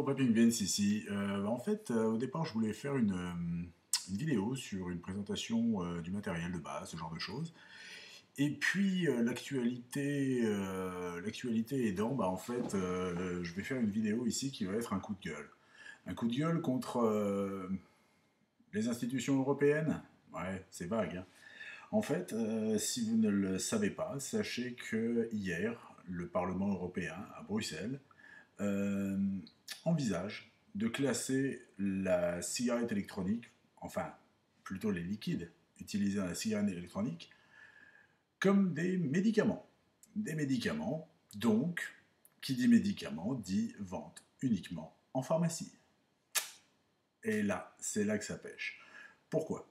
Prepping Vince ici. En fait, au départ, je voulais faire une vidéo sur une présentation du matériel de base, ce genre de choses. Et puis, l'actualité aidant, bah, en fait, je vais faire une vidéo ici qui va être un coup de gueule. Un coup de gueule contre les institutions européennes. Ouais, c'est vague, hein. En fait, si vous ne le savez pas, sachez que hier, le Parlement européen, à Bruxelles, euh, envisage de classer la cigarette électronique, enfin plutôt les liquides utilisés dans la cigarette électronique, comme des médicaments. Des médicaments, donc, qui dit médicament dit vente uniquement en pharmacie. Et là, c'est là que ça pêche. Pourquoi?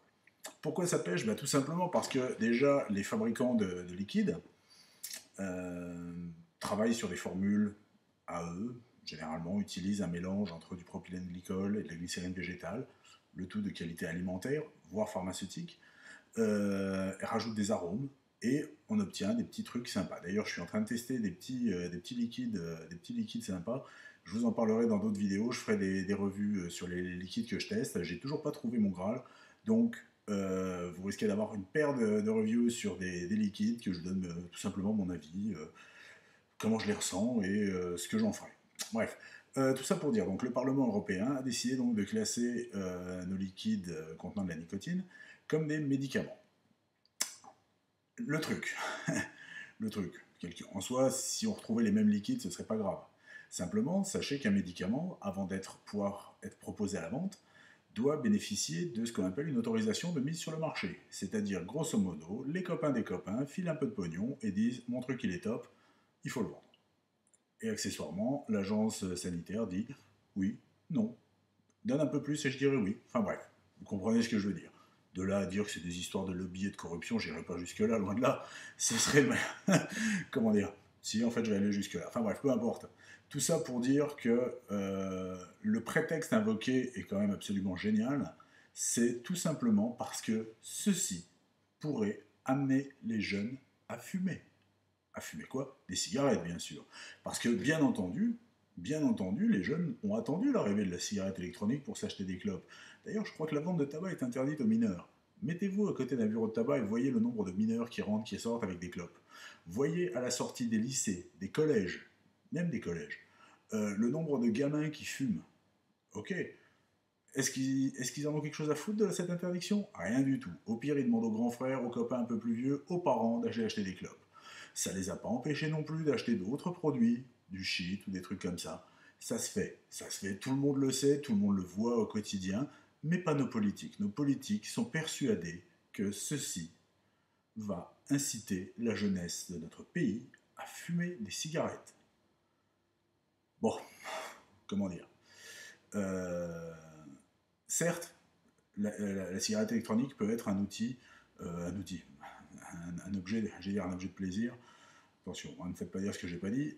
Pourquoi ça pêche? Bah, tout simplement parce que déjà, les fabricants de liquides euh, travaillent sur des formules à eux, généralement utilisent un mélange entre du propylène glycol et de la glycérine végétale, le tout de qualité alimentaire, voire pharmaceutique, rajoutent des arômes et on obtient des petits trucs sympas. D'ailleurs, je suis en train de tester des petits liquides sympas. Je vous en parlerai dans d'autres vidéos. Je ferai des revues sur les liquides que je teste. J'ai toujours pas trouvé mon Graal, donc vous risquez d'avoir une paire de reviews sur des liquides que je donne tout simplement mon avis, comment je les ressens et ce que j'en ferai. Bref, tout ça pour dire, donc le Parlement européen a décidé donc de classer nos liquides contenant de la nicotine comme des médicaments. Le truc, le truc, en soi, si on retrouvait les mêmes liquides, ce serait pas grave. Simplement, sachez qu'un médicament, avant d'être pouvoir être proposé à la vente, doit bénéficier de ce qu'on appelle une autorisation de mise sur le marché. C'est-à-dire, grosso modo, les copains des copains filent un peu de pognon et disent mon truc il est top, il faut le vendre. Et accessoirement, l'agence sanitaire dit oui, non, donne un peu plus et je dirais oui. Enfin bref, vous comprenez ce que je veux dire. De là à dire que c'est des histoires de lobby et de corruption, j'irai pas jusque-là, loin de là. Ce serait. Comment dire? Si, en fait, je vais aller jusque-là. Enfin bref, peu importe. Tout ça pour dire que le prétexte invoqué est quand même absolument génial. C'est tout simplement parce que ceci pourrait amener les jeunes à fumer. À fumer quoi? Des cigarettes, bien sûr. Parce que, bien entendu, les jeunes ont attendu l'arrivée de la cigarette électronique pour s'acheter des clopes. D'ailleurs, je crois que la vente de tabac est interdite aux mineurs. Mettez-vous à côté d'un bureau de tabac et voyez le nombre de mineurs qui rentrent, qui sortent avec des clopes. Voyez à la sortie des lycées, des collèges, même des collèges, le nombre de gamins qui fument. Ok, est-ce qu'ils en ont quelque chose à foutre de cette interdiction? Rien du tout. Au pire, ils demandent aux grands frères, aux copains un peu plus vieux, aux parents d'aller acheter des clopes. Ça les a pas empêchés non plus d'acheter d'autres produits, du shit ou des trucs comme ça. Ça se fait, tout le monde le sait, tout le monde le voit au quotidien, mais pas nos politiques. Nos politiques sont persuadés que ceci va inciter la jeunesse de notre pays à fumer des cigarettes. Bon, comment dire? Euh, Certes, la cigarette électronique peut être un outil, un objet, j'allais dire un objet de plaisir. Attention, hein, ne faites pas dire ce que j'ai pas dit.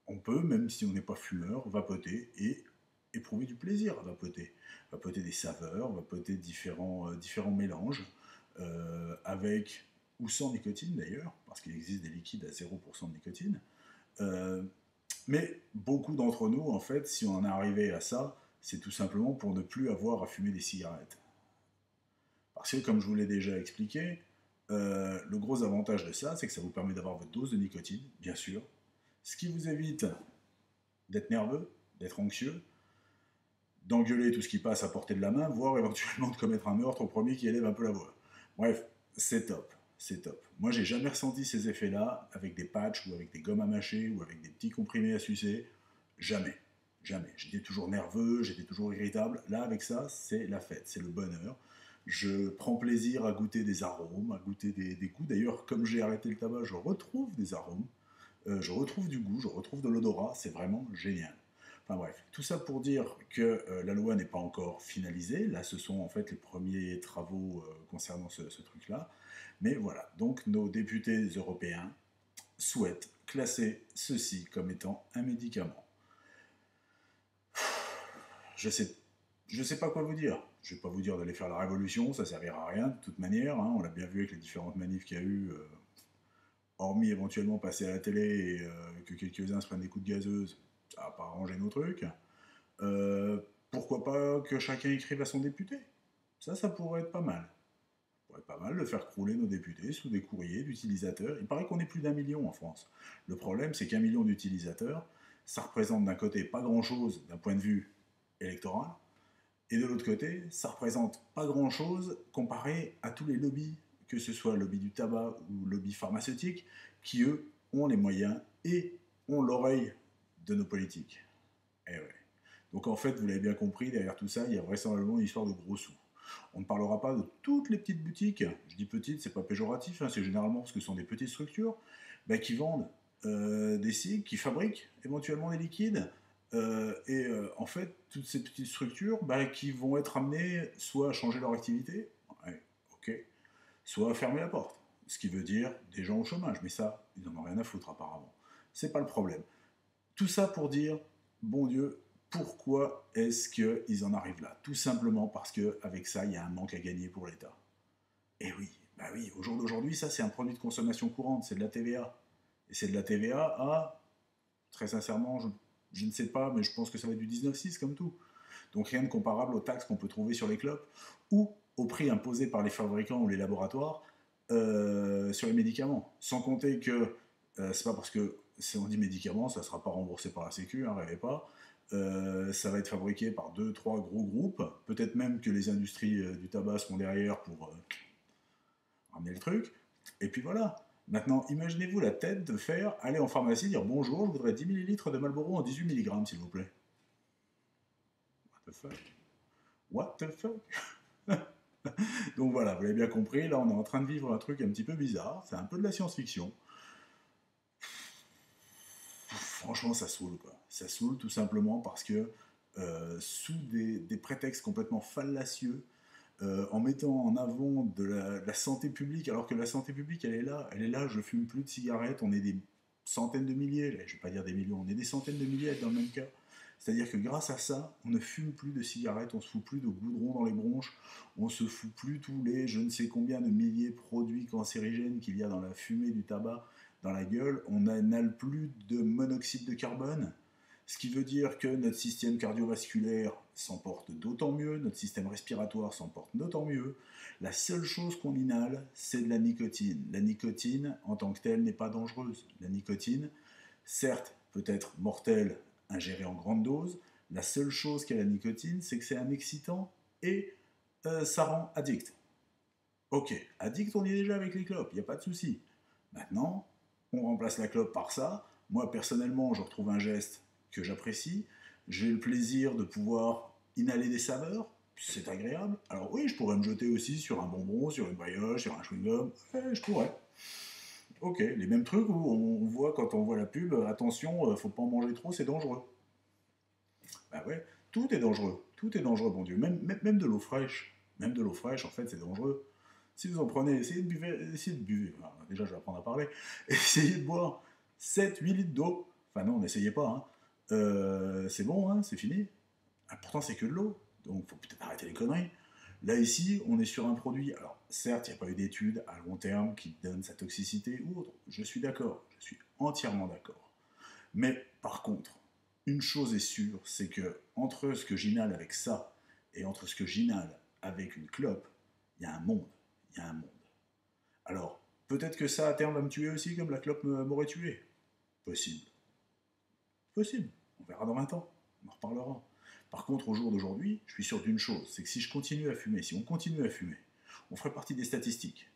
On peut, même si on n'est pas fumeur, vapoter et éprouver du plaisir à vapoter. Vapoter des saveurs, vapoter différents mélanges, avec ou sans nicotine d'ailleurs, parce qu'il existe des liquides à 0% de nicotine. Euh, mais beaucoup d'entre nous, en fait, si on en est arrivé à ça, c'est tout simplement pour ne plus avoir à fumer des cigarettes. Parce que, comme je vous l'ai déjà expliqué, le gros avantage de ça, c'est que ça vous permet d'avoir votre dose de nicotine, bien sûr, ce qui vous évite d'être nerveux, d'être anxieux, d'engueuler tout ce qui passe à portée de la main, voire éventuellement de commettre un meurtre au premier qui élève un peu la voix. Bref, c'est top, c'est top. Moi, j'ai jamais ressenti ces effets-là avec des patchs ou avec des gommes à mâcher ou avec des petits comprimés à sucer. Jamais, jamais. J'étais toujours nerveux, j'étais toujours irritable. Là, avec ça, c'est la fête, c'est le bonheur. Je prends plaisir à goûter des arômes, à goûter des goûts. D'ailleurs, comme j'ai arrêté le tabac, je retrouve des arômes, je retrouve du goût, je retrouve de l'odorat. C'est vraiment génial. Enfin bref, tout ça pour dire que la loi n'est pas encore finalisée. Là, ce sont en fait les premiers travaux concernant ce truc-là. Mais voilà, donc nos députés européens souhaitent classer ceci comme étant un médicament. Je sais, je sais pas quoi vous dire. Je vais pas vous dire d'aller faire la révolution, ça servira à rien de toute manière. Hein. On l'a bien vu avec les différentes manifs qu'il y a eu, hormis éventuellement passer à la télé et que quelques-uns se prennent des coups de gazeuse, ça n'a pas arrangé nos trucs. Pourquoi pas que chacun écrive à son député? Ça pourrait être pas mal. Ça pourrait être pas mal de faire crouler nos députés sous des courriers d'utilisateurs. Il paraît qu'on est plus d'1 million en France. Le problème, c'est qu'1 million d'utilisateurs, ça représente d'un côté pas grand-chose d'un point de vue électoral, et de l'autre côté, ça représente pas grand-chose comparé à tous les lobbies, que ce soit le lobby du tabac ou le lobby pharmaceutique, qui eux ont les moyens et ont l'oreille de nos politiques. Et ouais. Donc en fait, vous l'avez bien compris, derrière tout ça, il y a vraisemblablement une histoire de gros sous. On ne parlera pas de toutes les petites boutiques, je dis petites, c'est pas péjoratif, hein, c'est généralement parce que ce sont des petites structures, bah, qui vendent des cigs, qui fabriquent éventuellement des liquides, en fait, toutes ces petites structures bah, qui vont être amenées soit à changer leur activité, ouais, ok, soit à fermer la porte. Ce qui veut dire des gens au chômage, mais ça, ils n'en ont rien à foutre apparemment. C'est pas le problème. Tout ça pour dire, bon Dieu, pourquoi est-ce qu'ils en arrivent là? Tout simplement parce qu'avec ça, il y a un manque à gagner pour l'État. Et oui, bah oui, au jour d'aujourd'hui, ça c'est un produit de consommation courante, c'est de la TVA. Et c'est de la TVA à, très sincèrement, je ne sais pas, mais je pense que ça va être du 19,6 comme tout. Donc rien de comparable aux taxes qu'on peut trouver sur les clopes ou au prix imposé par les fabricants ou les laboratoires sur les médicaments. Sans compter que c'est pas parce que si on dit médicaments, ça ne sera pas remboursé par la Sécu, hein, rêvez pas. Ça va être fabriqué par 2, 3 gros groupes. Peut-être même que les industries du tabac seront derrière pour ramener le truc. Et puis voilà. Maintenant, imaginez-vous la tête de faire aller en pharmacie, dire bonjour, je voudrais 10 millilitres de Marlboro en 18 mg, s'il vous plaît. What the fuck? What the fuck? Donc voilà, vous l'avez bien compris, là on est en train de vivre un truc un petit peu bizarre, c'est un peu de la science-fiction. Franchement, ça saoule quoi. Ça saoule tout simplement parce que sous des prétextes complètement fallacieux, en mettant en avant de la santé publique, alors que la santé publique elle est là, je fume plus de cigarettes, on est des centaines de milliers, je vais pas dire des millions, on est des centaines de milliers dans le même cas. C'est-à-dire que grâce à ça, on ne fume plus de cigarettes, on se fout plus de goudron dans les bronches, on se fout plus tous les je ne sais combien de milliers de produits cancérigènes qu'il y a dans la fumée du tabac dans la gueule, on n'inhale plus de monoxyde de carbone, ce qui veut dire que notre système cardiovasculaire s'en porte d'autant mieux, notre système respiratoire s'en porte d'autant mieux. La seule chose qu'on inhale, c'est de la nicotine. La nicotine, en tant que telle, n'est pas dangereuse. La nicotine, certes, peut être mortelle ingérée en grande dose. La seule chose qu'a la nicotine, c'est que c'est un excitant et ça rend addict. Ok, addict, on y est déjà avec les clopes, il n'y a pas de souci. Maintenant, on remplace la clope par ça. Moi, personnellement, je retrouve un geste que j'apprécie. J'ai le plaisir de pouvoir inhaler des saveurs. C'est agréable. Alors oui, je pourrais me jeter aussi sur un bonbon, sur une brioche, sur un chewing-gum. Je pourrais. Ok, les mêmes trucs où on voit quand on voit la pub, attention, faut pas en manger trop, c'est dangereux. Bah ouais, tout est dangereux. Tout est dangereux, bon Dieu. Même de l'eau fraîche. Même de l'eau fraîche, en fait, c'est dangereux. Si vous en prenez, essayez de buver. Enfin, déjà, je vais apprendre à parler. Essayez de boire 7, 8 litres d'eau. Enfin non, n'essayez pas. Hein. C'est bon, hein, c'est fini. Ah, pourtant, c'est que de l'eau. Donc, faut peut-être arrêter les conneries. Là, ici, on est sur un produit. Alors, certes, il n'y a pas eu d'études à long terme qui donnent sa toxicité ou autre. Je suis d'accord. Je suis entièrement d'accord. Mais par contre, une chose est sûre, c'est que entre ce que j'inhale avec ça et entre ce que j'inhale avec une clope, il y a un monde. Il y a un monde. Alors, peut-être que ça à terme va me tuer aussi comme la clope m'aurait tué. Possible. Possible. On verra dans 20 ans. On en reparlera. Par contre, au jour d'aujourd'hui, je suis sûr d'une chose, c'est que si je continue à fumer, si on continue à fumer, on ferait partie des statistiques.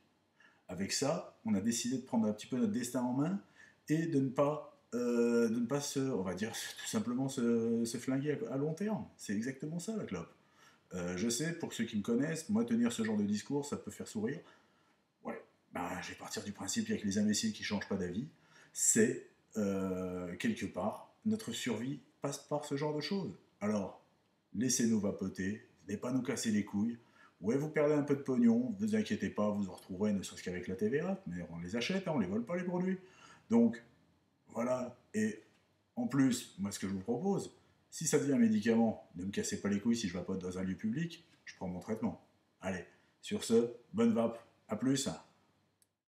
Avec ça, on a décidé de prendre un petit peu notre destin en main et de ne pas on va dire, tout simplement se flinguer à long terme. C'est exactement ça, la clope. Je sais, pour ceux qui me connaissent, moi, tenir ce genre de discours, ça peut faire sourire. Ouais, bah, je vais partir du principe avec les imbéciles qui ne changent pas d'avis. C'est, quelque part, notre survie passe par ce genre de choses. Alors, laissez-nous vapoter, venez pas nous casser les couilles. Ouais, vous perdez un peu de pognon, ne vous inquiétez pas, vous en retrouverez ne serait-ce qu'avec la TVA, mais on les achète, hein, on les vole pas les produits. Donc, voilà. Et en plus, moi, ce que je vous propose, si ça devient un médicament, ne me cassez pas les couilles si je vapote dans un lieu public, je prends mon traitement. Allez, sur ce, bonne vape, à plus.